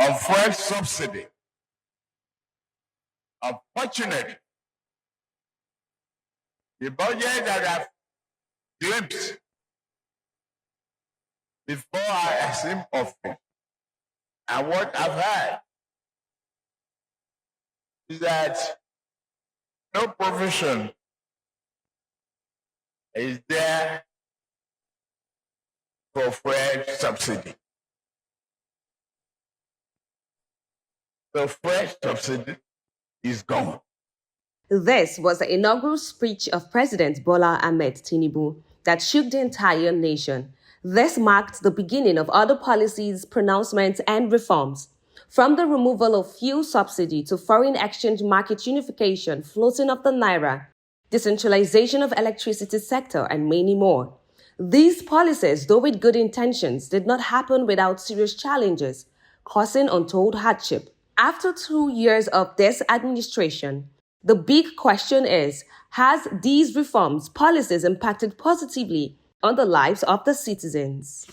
of fuel subsidy. Unfortunately, the budget that I've glimpsed before I assumed office and what I've heard is that no provision is there for fuel subsidy. The fuel subsidy is gone. This was the inaugural speech of President Bola Ahmed Tinubu that shook the entire nation. This marked the beginning of other policies, pronouncements, and reforms. From the removal of fuel subsidy to foreign exchange market unification, floating of the naira, decentralization of electricity sector, and many more. These policies, though with good intentions, did not happen without serious challenges, causing untold hardship. After 2 years of this administration, the big question is, has these reforms, policies impacted positively on the lives of the citizens?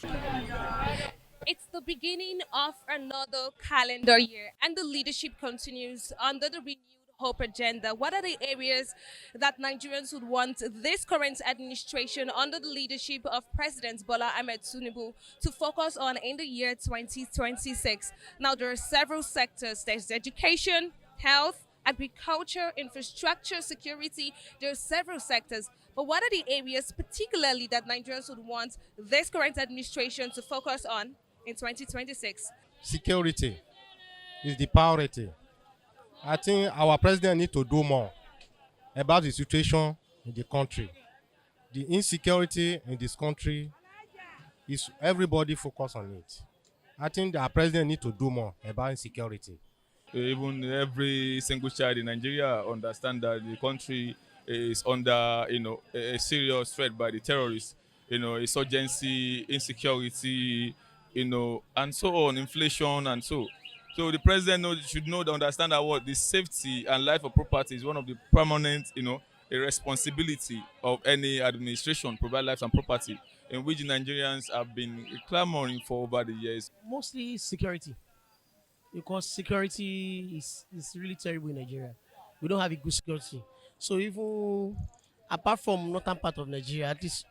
It's the beginning of another calendar year, and the leadership continues under the renewed hope agenda. What are the areas that Nigerians would want this current administration under the leadership of President Bola Ahmed Tinubu to focus on in the year 2026? Now, there are several sectors. There's education, health, agriculture, infrastructure, security. There are several sectors. But what are the areas particularly that Nigerians would want this current administration to focus on in 2026? Security is the priority. I think our president needs to do more about the situation in the country. The insecurity in this country is everybody focus on it. I think our president needs to do more about insecurity. Even every single child in Nigeria understand that the country is under, a serious threat by the terrorists, insurgency, insecurity, and so on, inflation, and so. So the president should understand that the safety and life of property is one of the permanent, a responsibility of any administration, provide life and property, in which Nigerians have been clamoring for over the years. Mostly security, because security is really terrible in Nigeria. We don't have a good security. So even apart from northern part of Nigeria, at least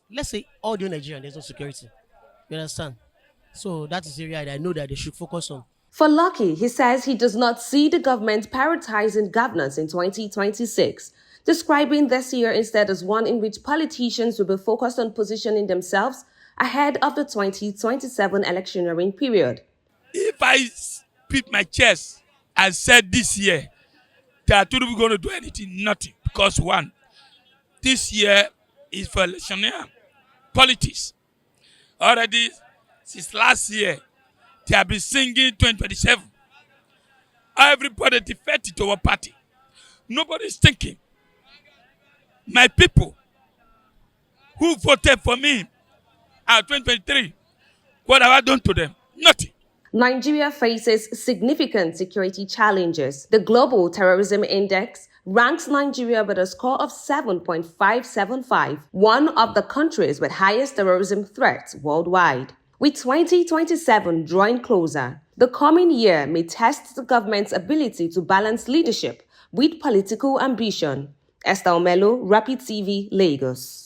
let's say all the Nigeria, there's no security. You understand? So that is the area that I know that they should focus on. For Lucky, he says he does not see the government prioritizing governance in 2026, describing this year instead as one in which politicians will be focused on positioning themselves ahead of the 2027 electioneering period. If I beat my chest and said this year that we're going to do anything, nothing. Because one, this year is for electioneering politics. Already, since last year, they have been singing 2027. Everybody defected to our party. Nobody's thinking. My people who voted for me at 2023, what have I done to them? Nothing. Nigeria faces significant security challenges. The Global Terrorism Index ranks Nigeria with a score of 7.575, one of the countries with highest terrorism threats worldwide. With 2027 drawing closer, the coming year may test the government's ability to balance leadership with political ambition. Esther Umelo, Rapid TV, Lagos.